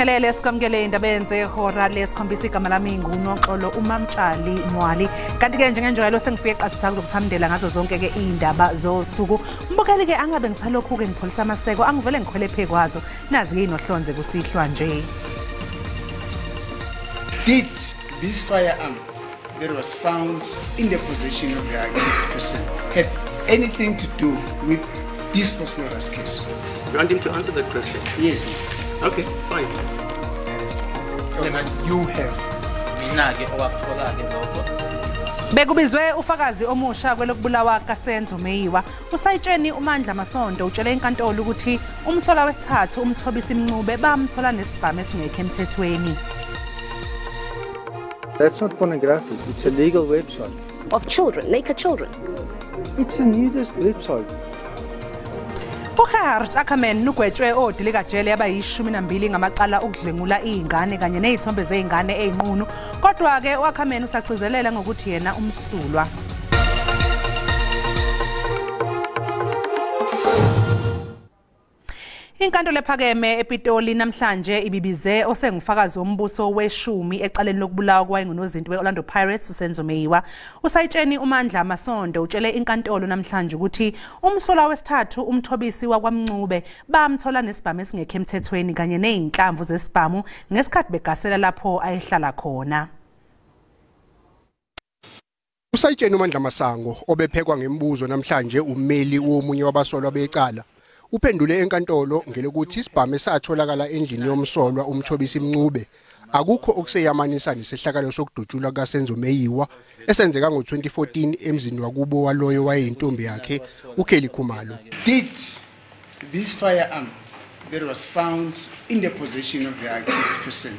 Sibingelele sikwamukele indaba yenze ihora lesikhombisa igama lami nguNoxolo uMamtshali Mwali. Kanti ke njengenjwayelo sengifike qasisa ukuzokuthamdela ngazo zonke ke indaba zosuku. Mbukeli ke angabe ngisalokhu ke ngipholisa amaseko angivele ngikhwele phekwazo. Nazi ke inohlonze kusihlwa nje. Did this firearm that was found in the possession of the accused person had anything to do with this forced arrest case? You want him to answer that question? Yes. Okay, fine. That you have. Bekubizwe ufakazi omusha kwelokubulawa kaSenzo Meyiwa. Usayitsheni uMandla Masonto utshele inkantolo ukuthi umsola wesithathu umthobisi Mncube bamthola nesibhamu esingekho emthethweni. That's not pornographic. It's a legal website. Of children, naked children. It's a nudist website. Ukhehart akhamen nugwetshwe odilika jele abayi12 ngamaqala okudlengula izingane kanye nezithombe zeingane ezinqunu kodwa ke wakhamen usagcizelela ngokuthi yena umsulwa. Inkantolo ephakeme ePitoli namhlanje ibibize osengufakazi wombuso we10 ecaleni lokubulawa kwayengunozinto weOrlando Pirates uSenzo Meyiwa. Usayitsheni uMandla Masonto utshele inkantolo namhlanje ukuthi umsola wesithathu umthobisi wakwaMncube bamthola nesibhamu esingekho emthethweni kanye nezinhlamvu zesibhamu ngesikhathi begasela lapho ayehlala khona. Usayitsheni uMandla Masango obephekwa ngembuzo namhlanje ummeli womunye wabasolwa becala uphendule enkantolo ngelokuthi isibhamu esatholakala endlini yomsolwa umthobisi Mncube akukho okuseyamanisa nesehlakalo sokudutshulwa kaSenzo Meyiwa esenzeka ngo2014 emzini wakubo waloyo wayeyintombi yakhe uKelly Khumalo. Did this firearm that was found in the possession of the accused person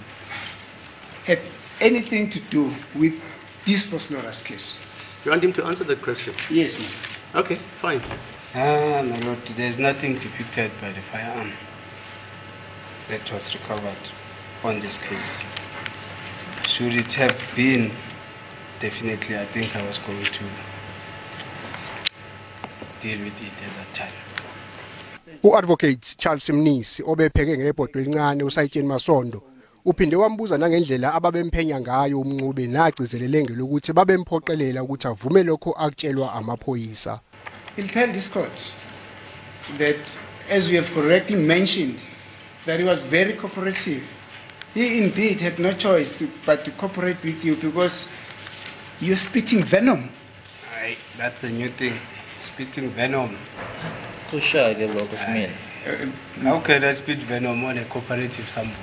had anything to do with this forced arrest case? You want him to answer that question? Yes, ma'am. Okay, fine. My lord, there's nothing depicted by the firearm that was recovered on this case. Should it have been, definitely I think I was going to deal with it at that time. U-Advocate Charles Mnisi obepheke ngebhodwe elincane uSayitsheni Masonto uphinde wambuza nangendlela ababemphenya ngayo uMncube nagcizelele ngelokuthi babemphoqelela ukuthi avume lokho akutshelwa amaphoyisa. He'll tell this court that, as we have correctly mentioned, that he was very cooperative. He indeed had no choice but to cooperate with you because you're spitting venom. Aye, that's a new thing, spitting venom. How can I spit venom on a cooperative somebody?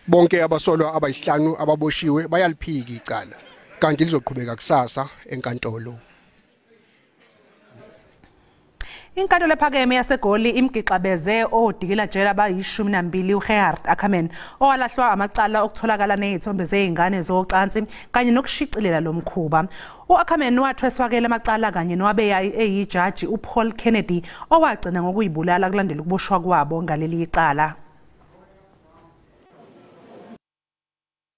Bonke abasolwa abayisihlanu ababoshiwe bayaliphika icala kanti lizoqhubeka kusasa enkantolo. Inkantolo ephakeme yaseGoli imgixabeze odikila jela abayi12 uGerhard Ackerman owalahlwa amacala okutholakala nezithombe zeingane zocansi kanye nokushicilela lomkhuba. uAckerman wathweswakela amacala kanye nowabe eyijaji uPaul Kennedy owagcina ngokuyibulala kulandela ukuboshwa kwabo ngaleli icala.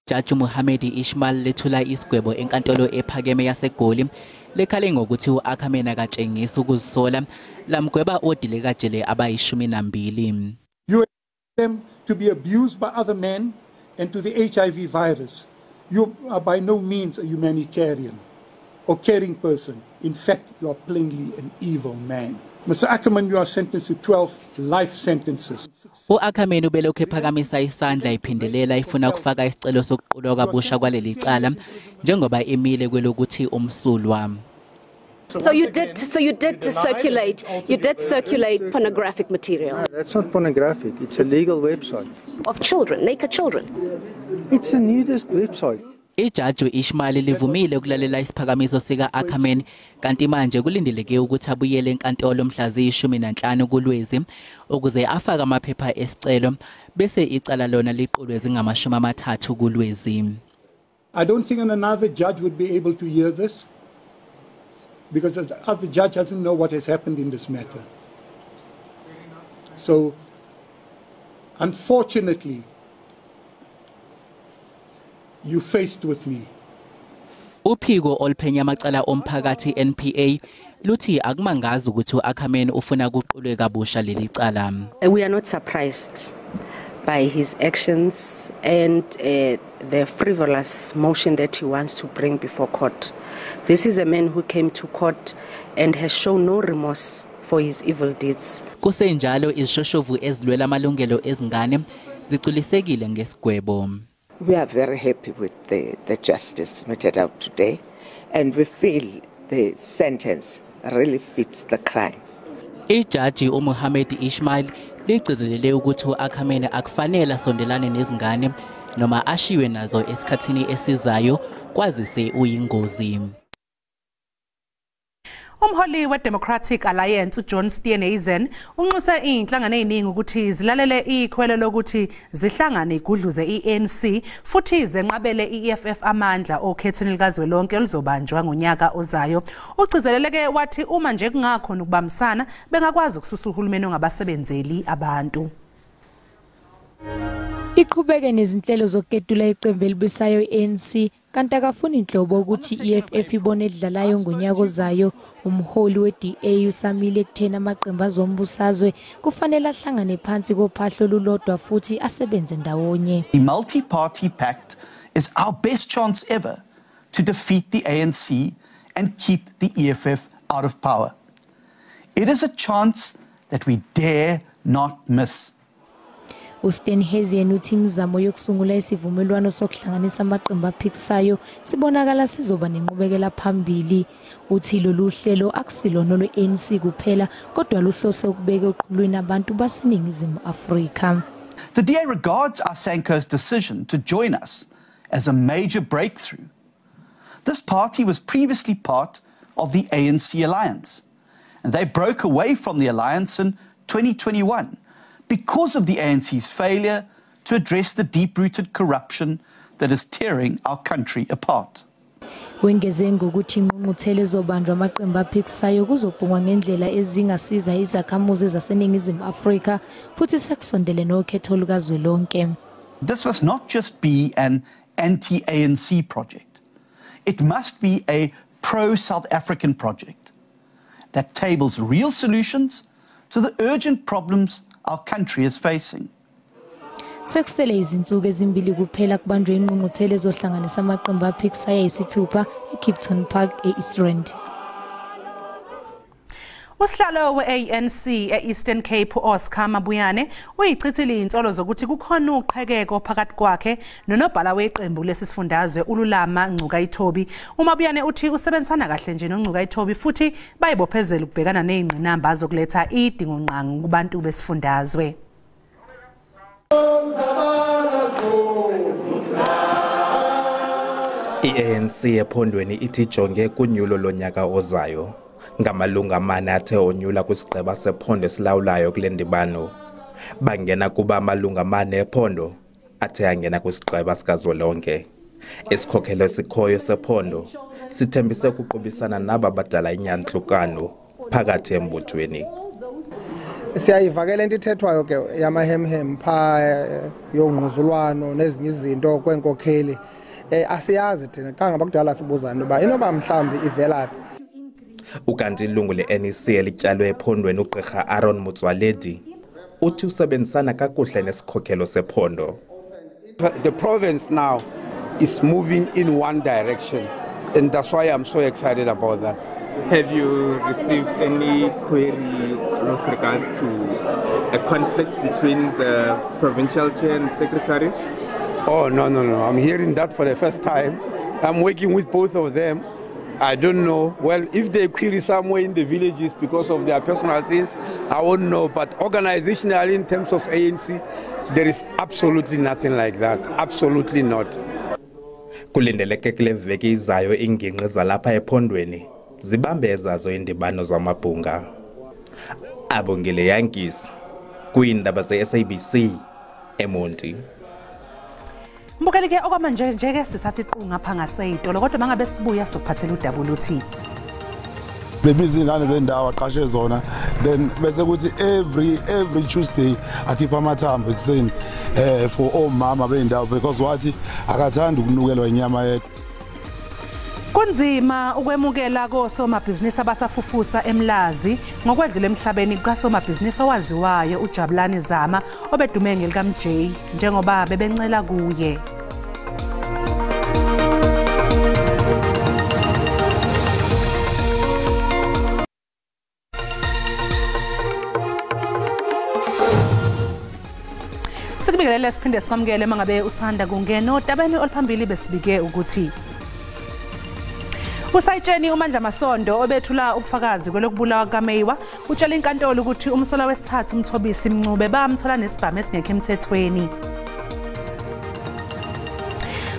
Judge Mohammed Ishmael lethula isigwebo enkantolo ephakeme yaseGoli lekhale ngokuthi uAckerman akatshengisa ukuzisola lamgweba odileka jele abayi12. You allow them to be abused by other men and to the HIV virus. You are by no means a humanitarian or caring person. In fact, you are plainly an evil man. Mr. Ackerman, you are sentenced to 12 life sentences. uAckerman ubelokhu ephakamisa isandla iphindelela ifuna ukufaka isicelo sokuqulwa kabusha kwaleli cala njengoba emile kwelokuthi umsulwa. So you did circulate pornographic material. That's not pornographic. It's a legal website. Of children, naked children. It's a nudist website. Ijaji Ishmael livumile ukulalela isiphakamiso sika Ackerman kanti manje kulindeleke ukuthi abuyele enkantolo mhla zi-15 kuLwezi ukuze afake amaphepha esicelo bese icala lona liqulwe zingama-30 kuLwezi. I don't think another judge would be able to hear this because the other judge doesn't know what has happened in this matter. So, unfortunately, you faced with me. Uphiko oluphenya amacala omphakathi NPA luthi akumangazi ukuthi uAckerman ufuna kuqulwe kabusha leli cala. We are not surprised by his actions and the frivolous motion that he wants to bring before court. This is a man who came to court and has shown no remorse for his evil deeds. Kusenjalo izishoshovu ezilwela amalungelo ezingane ziculisekile ngesigwebo. We are very happy with the justice meted out today, and we feel the sentence really fits the crime. Ijaji uMohammed Ismail ligcizelele ukuthi uAkhamene akufanele asondelane nezingane noma ashiwe nazo esikhathini esizayo kwazise uyingozi. Umholi we-Democratic Alliance uJohn Steenhuisen unxuse inhlangano eziningi ukuthi zilalele ikhwelo lokuthi zihlangane igudluze i-ANC futhi zenqabele i-EFF amandla okhethweni likazwelonke oluzobanjwa ngonyaka ozayo. Ugcizeleleke wathi uma nje kungakho ukubambisana bengakwazi ukususa uhulumeni ongabasebenzeli abantu. Iqhubeke nezinhlelo zokuketula iqembu elibisayo i-ANC kanti akafuni inhlobo ukuthi i-EFF ibone edlalayo ngonyaka ozayo. Umholi we-DA usamile ekutheni amaqembu azombusazwe kufanele ahlangane phansi kophahlo olulodwa futhi asebenze ndawonye. The multi-party pact is our best chance ever to defeat the ANC and keep the EFF out of power. It is a chance that we dare not miss. Steenhuisen uthi imizamo yokusungula isivumelwano sokuhlanganisa amaqembu aphikisayo sibonakala sizoba nenqubekela phambili. Uthi lolu hlelo akusilona lwe-ANC kuphela kodwa luhlose ukubeka eqhulwini abantu baseningizimu Afrika. The DA regards our Sanko's decision to join us as a major breakthrough. This party was previously part of the ANC alliance, and they broke away from the alliance in 2021 because of the ANC's failure to address the deep-rooted corruption that is tearing our country apart. Wengeze ngokuthi ingqungquthela ezobanjwa amaqembu aphikisayo kuzobhungwa ngendlela ezingasiza izakhamuzi zaseningizimu Afrika futhi sekusondele nokhetho lukazwelonke. This must not just be an anti-ANC project. It must be a pro-South African project that tables real solutions to the urgent problems our country is facing. Sekusele izinsuku ezimbili kuphela kubanjwe ingqungquthela ezohlanganisa amaqembu aphikisayo ayisithupha eKipton Park eEast Rand. Usihlalo we-ANC e-Eastern Cape Oscar Mabuyane uyichithile insolo zokuthi kukhona uqhekeko phakathi kwakhe nonobhala weqembu lesifundazwe uLulama Ngcukayithobi. uMabuyane uthi usebenzisana kahle nje noNgcukayithobi futhi bayibophezela ukubhekana nezingqinamba zokuletha idingonqangi kubantu besifundazwe. I-ANC ephondweni ithi jonge kunyulo lonyaka ozayo ngamalunga amane athe onyula kwisigqeba sephondo esilawulayo kule ndibano. Bangena kuba amalunga amane ephondo athe angena kwisigqeba sikazwelonke. Isikhokelo esikhoyo sephondo sithembise ukuqubisana naba badala inyantlukano phakathi embuthweni. Siyayivakela into ithethwayo ke yamahemhem pha yongquzulwano nezinye izinto kwenkokheli. Asiyazi thina kangaba kudala sibuzana uba inoba mhlambi ivelaphi. Ukanti ilungu le-NEC elityalwe ephondweni uGqirha Aaron Motsoaledi uthi usebenzisana kakuhle nesikhokhelo sephondo. The province now is moving in one direction, and that's why I'm so excited about that. Have you received any query with regards to a conflict between the provincial chair and secretary? Oh, no. I'm hearing that for the first time. I'm working with both of them. I don't know. Well, if they query somewhere in the villages because of their personal things, I won't know. But organizationally, in terms of ANC, there is absolutely nothing like that. Absolutely not. Kulindeleke kule veki izayo ingingqi zalapha ephondweni zibambe ezazo indibano zamabhunga. Abongile Yankees kwiindaba ze-SABC eMonti. Mbukeleke okwamanje njeke sisathe iqunga pha ngaseyitolo kodwa mangabe sibuya sokuphathela uWT. Bebizi ingane zendawo aqashe zona then bese kuthi every Tuesday akhipha amathambo ekseni for omama bendawo because wathi akathanda ukunukelwa inyama yedwa. Kunzima ukwemukela kosomabhizinisi abasafufusa eMlazi ngokwedlula emhlabeni kasomabhizinisi owaziwayo uJabulani Zama obedume ngelikaMJ njengoba bebencela kuye. Sikubingelele siphinde sikwamukele mangabe usanda kungena otabeni oluphambili besibike ukuthi usayitsheni uMandla Masondo obethula ubufakazi kwelokubulawa kaMeyiwa utshela inkantolo ukuthi umsola wesithathu umthobisi Mncube bamthola nesibhamu esingekho emthethweni.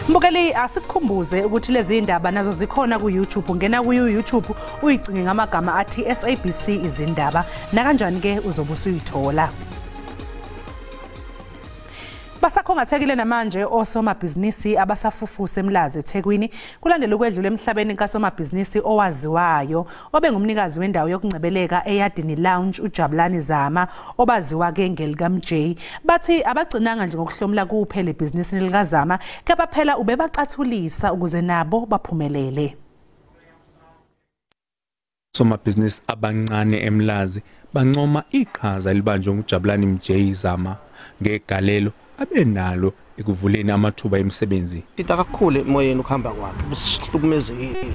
Mbukeli asikukhumbuze ukuthi lezi indaba nazo zikhona ku YouTube, ngena ku YouTube uyicinge ngamagama athi SABC Izindaba na kanjani ke uzobe usuyithola. Basakhongathekile namanje osomabhizinisi abasafufusa eMlazi eThekwini kulandela ukwedlula emhlabeni kasomabhizinisi owaziwayo obengumnikazi wendawo yokuncebeleka eYadini Lounge uJabulani Zama obaziwa ke ngelikaMJ. Bathi abagcinanga nje ngokuhlomula kuphela ibhizinisi likaZama kepha phela ubebacathulisa ukuze nabo baphumelele. Somabhizinisi abancane eMlazi bancoma iqhaza elibanjwe nguJabulani MJ Zama ngegalelo abenalo ekuvuleni amathuba emisebenzi. Into akakhulu emoyeni ukuhamba kwakhe besihlukumezekile.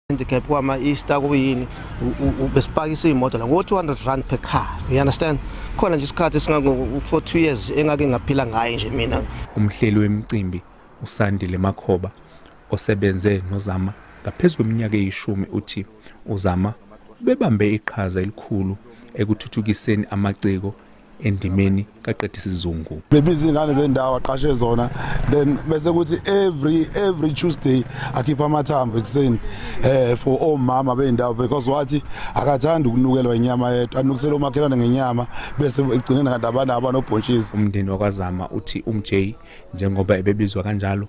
Handicap kwama Easter kuyini besipakisa imoto la ngo200 per car. You understand? Khona nje isikhathi singango for 2 years engake ngaphila ngaye nje mina. Umhleli wemicimbi uSandile Makhoba osebenze noZama ngaphezulu kweminyaka e10 uthi uZama bebambe iqhaza elikhulu ekuthuthukiseni amaciko endimeni kaQedisizungu. Bebiza ingane zendawo aqashe zona then bese ukuthi every Tuesday akhipha amathambo ekseni for omama bendawo because wathi akathanda ukunukelwa inyama yedwa anukisela umakhelwane ngenyama bese egcinena kanti abantu abanobhontshisi. Umndeni wakwaZama uthi uMJ njengoba ebebizwa kanjalo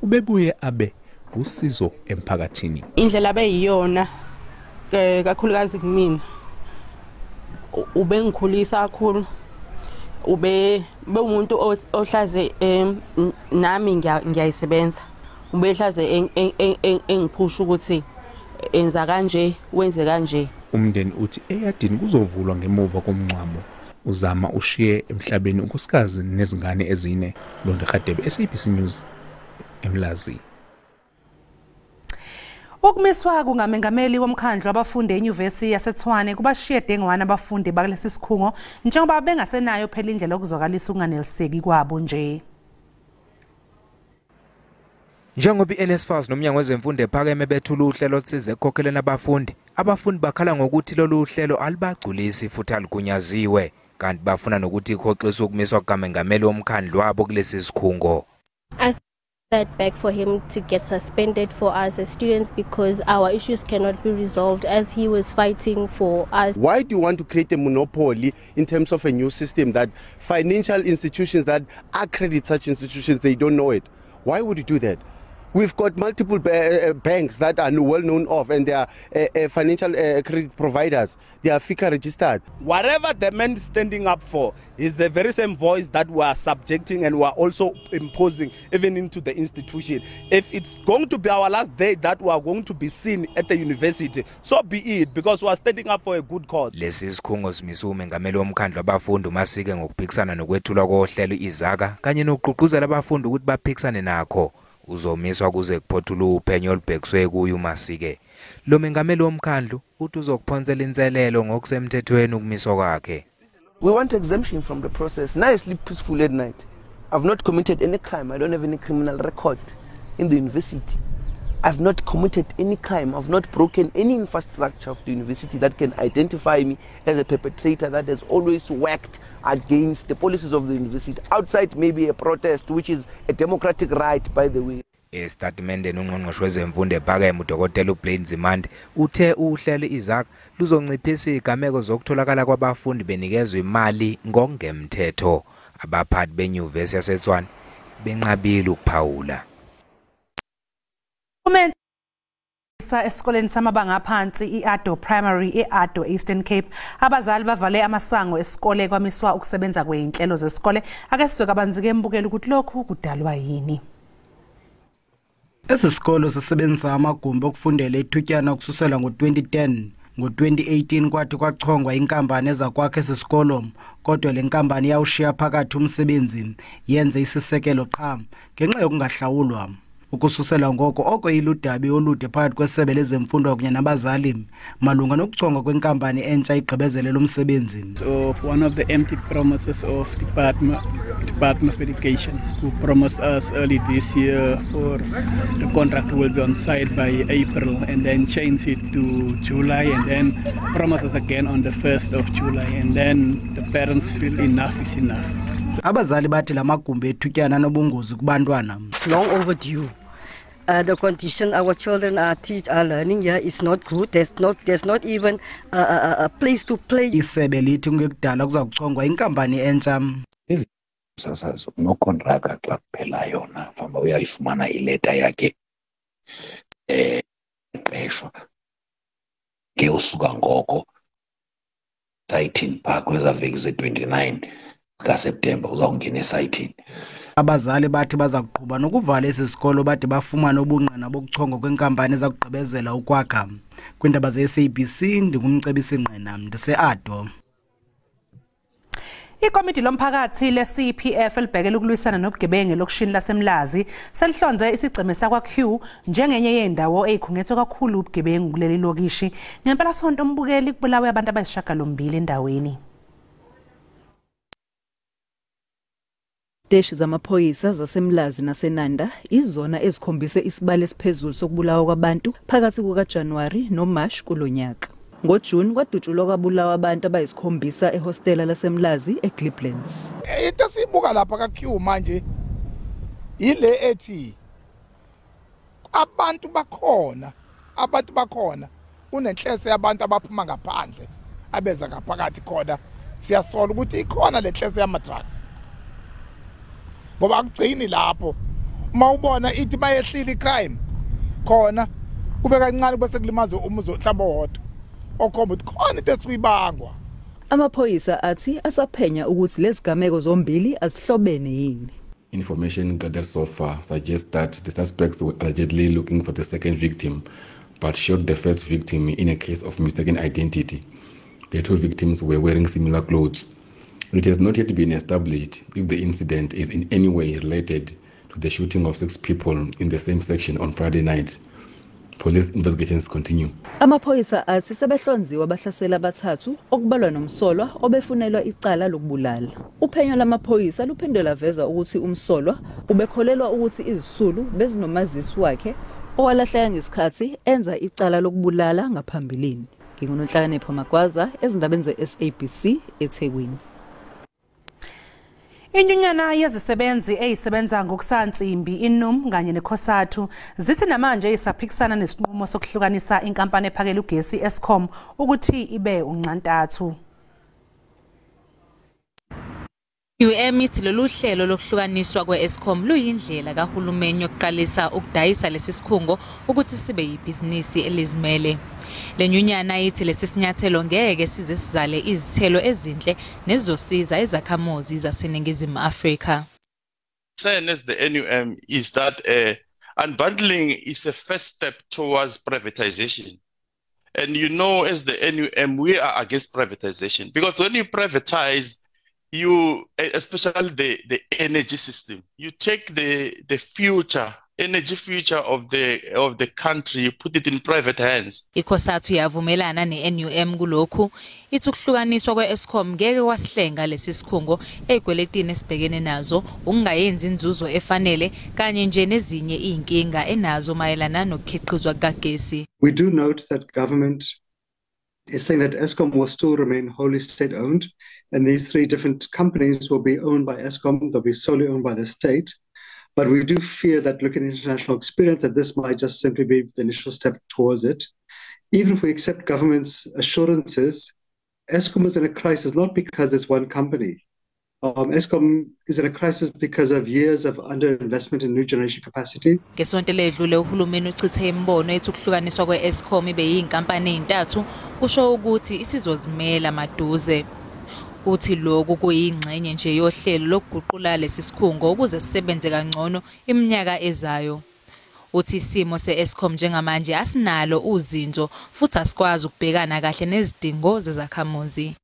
ubebuye abe usizo emphakathini. Indlela abeyiyona kakhulukazi kumina ubengikhulisa kakhulu ube umuntu ohlaze nami ngiyayisebenza ubehlaze engiphusha ukuthi enza kanje wenze kanje. Umndeni uthi eYadini kuzovulwa ngemuva komncwabo uZama ushiye emhlabeni unkosikazi nezingane ezine. Londe Khadebe, SABC News eMlazi. Ukumiswa kungamengameli womkhandlu abafundi eNyuvesi yaseTshwane kubashiye dengwane abafundi bakulesi sikhungo njengoba bengasenayo phela indlela okuzwakalisa ukunganeliseki kwabo nje. Njengoba iNSFAS nomnyango wezemfundo ephakeme bethula uhlelo olusiza ekhokheleni abafundi bakhala ngokuthi lolu hlelo alibagculisi futhi aligunyaziwe kanti bafuna nokuthi ikhoxiswe ukumiswa kukamengameli womkhandlu wabo kulesi sikhungo. That back for him to get suspended for us as students because our issues cannot be resolved as he was fighting for us. Why do you want to create a monopoly in terms of a new system that financial institutions that accredit such institutions, they don't know it? Why would you do that? We've got multiple banks that are well known of and they are financial credit providers. They are FICA registered. Whatever the man is standing up for is the very same voice that we are subjecting and we are also imposing even into the institution. If it's going to be our last day that we are going to be seen at the university, so be it, because we are standing up for a good cause. Lesi sikhungo simisa umengameli womkhandlu abafundi uMasike ngokuphikisana nokwethulwa kohlelo izaka kanye nokuqhuquzela abafundi ukuthi baphikisane nakho. Uzomiswa kuze kuphothula uphenyo olubhekiswe kuye uMasike. Lo mengameli womkhandlu uthi uzokuphonsela inselelo ngokusemthethweni ukumiswa kwakhe. We want exemption from the process. Now I sleep peacefully at night. I've not committed any crime. I don't have any criminal record in the university. I've not committed any crime. I've not broken any infrastructure of the university that can identify me as a perpetrator that has always worked against the policies of the university, outside maybe a protest, which is a democratic right, by the way. Estatimendeni ungqongqoshe wezemfundo ephakeme uDokotela uBlaine Zimande uthe uhlelo izaka luzonciphisa igameko zokutholakala kwabafundi benikezwe imali ngokungemthetho. Abaphathi beNyuvesi yaseTshwane benqabile ukuphawula. Esikoleni samabanga aphansi iAdo Primary eAdo Eastern Cape abazali bavale amasango esikole kwamiswa ukusebenza kweinhlelo zesikole ake sizwe kabanzi ke mbukela ukuthi lokhu kudalwa yini. Esisikolo sisebenzisa amagumbi okufundela ethutyana ukususela ngo-2010. Ngo-2018 kwathi kwachongwa inkampani ezakwakhe esisikolo, kodwa le nkampani yawushiya phakathi umsebenzi yenze isisekelo qha ngenxa yokungahlawulwa. Ukususela ngoko oko iludabi olude phakathi kwesebe lezemfundo kunye nabazali malunga nokuchongwa kwenkampani entsha igqibezelela umsebenzi. Of one of the empty promises of Department of Education, who promised us early this year for the contract will be on site by April, and then change it to July, and then promise us again on the 1st of July, and then the parents feel enough is enough. Abazali bathi lamagumbi ethutyana nobungozi kubantwana. It's long overdue. The condition our children are learning here is not good. There's not even a place to play. Isebe lithi ngekudala kuza kuchongwa inkampani entsha. Sasazo no contract xa kuphela yona famba uyayifumana ileta yakhe qeshwa ke usuka ngoko site park kwezaveki ze-29 kaSeptember uzawungena esayithini. Abazali bathi baza kuqhuba nokuvala esi sikolo bade bafumane ubungqina bokuchongwa kwenkampani ezakugqibezela ukwakha. Kwindaba ze-SABC ndingumcebisi ngqina ndise-Ado. Ikomiti lomphakathi le-CPF elibhekele ukulwisana nobugebengu lokushini laseMlazi selihlonze isigceme sakwa-Q njengenye yendawo eyikhungethwe kakhulu ubugebengu kuleli lokishi. Ngempela sonto umbukeli kubulawe abantu abayisishiyagalombili endaweni. Iziteshi zamaphoyisa zaseMlazi naseNanda izona ezikhombise isibalo esiphezulu sokubulawa kwabantu phakathi kukaJanuwari noMashi kulonyaka. NgoJuni kwadutshulwa kwabulawa abantu abayisikhombisa ehostela laseMlazi eGliplands. Into sibuka lapha kaQ manje ile ethi abantu bakhona unenhlese yabantu abaphuma ngaphandle abeza ngaphakathi khona siyasola ukuthi ikhona lenhlese yama-drugs. Ngoba akugcini lapho mawubona ithi bayehlile icrime khona kube kancane bese kulimaza umuzo mhlawumbe wodwa okhomba ukuthi khona into esuyibangwa. Amaphoyisa athi asaphenya ukuthi lezigameko zombili azihlobene yini. Information gathered so far suggests that the suspects were allegedly looking for the second victim but shot the first victim in a case of mistaken identity. The two victims were wearing similar clothes. It has not yet been established if the incident is in any way related to the shooting of 6 people in the same section on Friday night. Police investigations continue. Amaphoyisa athi sebehlonziwe abahlaseli abathathu okubalwa nomsolwa obefunelwa icala lokubulala. Uphenyo lamaphoyisa luphinde laveza ukuthi umsolwa ubekholelwa ukuthi izisulu bezinomazisi wakhe owalahleka ngesikhathi enza icala lokubulala ngaphambilini. Ngingunonhlakanipho Magwaza ezindabeni ze-SABC eThekwini. Inyunyana yezisebenzi eyisebenza ngokusansimbi inum kanye nekhosathu zithi namanje isaphikisana nesinqumo sokuhlukanisa inkampani ephakela ugesi Eskom ukuthi ibe uncantathu. Ithi lolu hlelo lokuhlukaniswa kwe-Eskom luyindlela kahulumeni yokuqalisa ukudayisa lesi sikhungo ukuthi sibe yibhizinisi elizimele. Le nyunyana ithi lesi sinyathelo ngeke size sizale izithelo ezinhle nezosiza izakhamuzi zaseNingizimu Afrika. Saying as the NUM is that unbundling is a first step towards privatization. And you know, as the NUM, we are against privatization because when you privatize, you, especially the energy system, you take the future, energy future of the country, you put it in private hands. Ikhosathu yavumelana ne-NUM kulokhu ithi ukuhlukaniswa kwe-Eskom ngeke kwasihlenga lesi sikhungo eyigweletini esibhekene nazo ukungayenzi inzuzo efanele kanye nje nezinye inkinga enazo mayelana nokukhiqizwa kagesi. We do note that government is saying that Eskom will still remain wholly state-owned, and these 3 different companies will be owned by Eskom, they'll be solely owned by the state. But we do fear that, looking at international experience, that this might just simply be the initial step towards it. Even if we accept government's assurances, Eskom is in a crisis not because it's one company. Eskom is in a crisis because of years of underinvestment in new generation capacity. Ngesonto ledlule uhulumeni uchithe imbono ethi ukuhlukaniswa kwe-Eskom ibe yinkampani ezintathu kusho ukuthi isizozimela maduze. Uthi lokhu kuyingxenye nje yohlelo lokuguqula lesi sikhungo ukuze sisebenze kangcono iminyaka ezayo. Uthi isimo se-Eskom njengamanje asinalo uzinzo futhi asikwazi ukubhekana kahle nezidingo zezakhamuzi.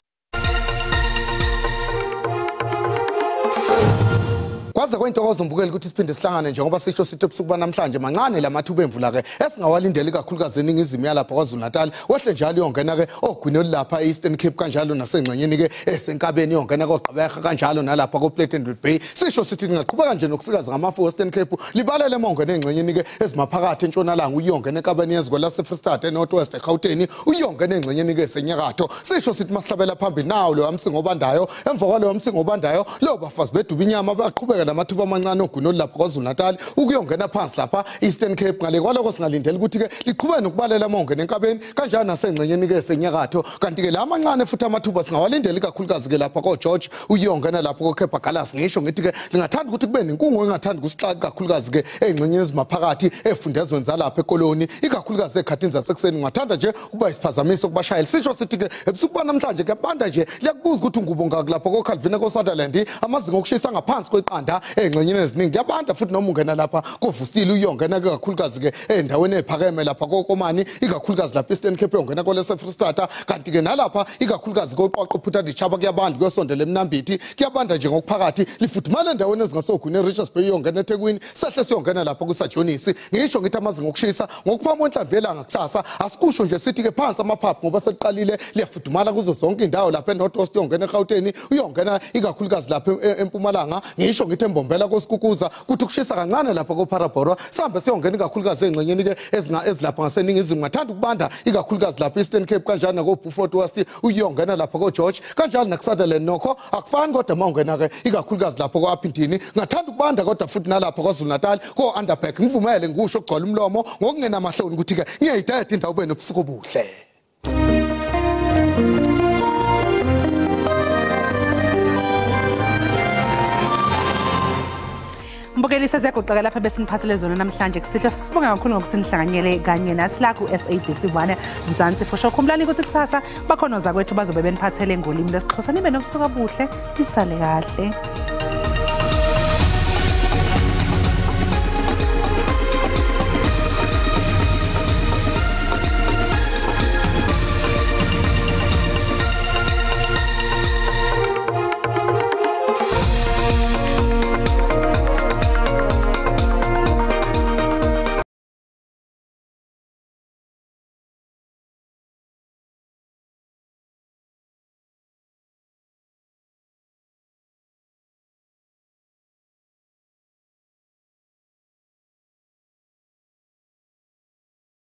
Kwaze kwentokozo mbukeli ukuthi siphinde sihlangane njengoba sisho sithi ebusuku namhlanje mancane lamathuba emvula ke esingawalindeli kakhulukazi eningizimu yalapha KwaZulu-Natal wehle njalo yongena ke ogwini lapha eEastern Cape kanjalo nasengxenyeni ke esenkabeni yongena koGqeberha kanjalo nalapha koPlatenwood Bay sisho sithi ngaqhubeka nje nokusikaza ngamafu Western Cape libalele emongene engxenyeni ke ezimaphakathi entshonalanga uyongena enkabeni yeziko laseFree State eNorthwest eGauteng uyongena engxenyeni ke esenyakatho sisho sithi masihlabela phambili nawo lo amsingo obandayo emva kwalo amsingo obandayo lo bafazi beduba inyama baqhubeka lamathuba amancane ogwini lapha KwaZulu-Natal ukuyongena phansi lapha Eastern Cape ngale kwaloko singalindela ukuthi ke liqhubeke nokubalela amongene enkabeni kanjalo nasengxenyeni ke esenyakatho kanti ke la amancane futhi amathuba singawalindeli kakhulukazi ke lapha koGeorge uyongena lapha koKepa Galas ngisho ngithi ke lingathanda ukuthi kube nenkungu engathanda ukusixaka kakhulukazi ke engxenyeni ezimaphakathi efundezweni zalapha ekoloni ikakhulukazi ekhathini zasekuseni ngathanda nje ukuba isiphazamiso kubashayeli sisho sithi ke ebusuku namhlanje ke banda nje liyakubuza ukuthi ungubo ngakulapha koCalvin koSutherland amazinga okushisa ngaphansi kweqanda engxenyeni eziningi kuyabanda futhi noma ungena lapha kovustile uyongena ke kakhulukazi ke endaweni ephakeme lapha koKomani ikakhulukazi lapha Eastern Cape yongena koleseFree State kanti ke nalapha ikakhulukazi koqwaqo phutha dichaba kuyabanda kuyosondela eMnambithi kuyabanda nje ngokuphakathi lifuthumala endaweni ezingasogwini Richards Bay yongena eThekwini sahle siyongena lapha kuSajonisi ngisho ngithi amazinga okushisa ngokuphama onhlamvela ngakusasa asikusho nje sithi ke phansi amaphaphu ngoba seliqalile liyafudumala kuzo zonke indawo lapha eNorthwest yongena eGauteng uyongena ikakhulukazi lapha eMpumalanga ngisho ngithi embombela koSikukuza kuthi kushisa kancane lapha koParabora sambe siyongena ikakhulukazi engxenyeni ke ezilapha ngaseningizimu ngathanda ukubanda ikakhulukazi lapha Eastern Cape kanjalo nakoBeaufort West uyongena lapha koGeorge kanjalo nakuSutherland nokho akufani kodwa mawungena ke ikakhulukazi lapha koAphindini ngathanda ukubanda kodwa futhi nalapha KwaZulu-Natal koUnderberg ngivumele ngikusho ukugcola umlomo ngokungena amahloni ukuthi ke ngiyayidayida indawo ube nobusuku obuhle. Mbukeli siyaguqaka lapha besiniphathele zona namhlanje kusihle sibonga kakhulu ngokusinihlanganyele kanye nathi la ku SABC1 Mzansi fosho khumbulani ukuthi kusasa bakhona zakwethu bazobe beniphathele ngolimi lesixhosa nibe nobusuku obuhle nisale kahle.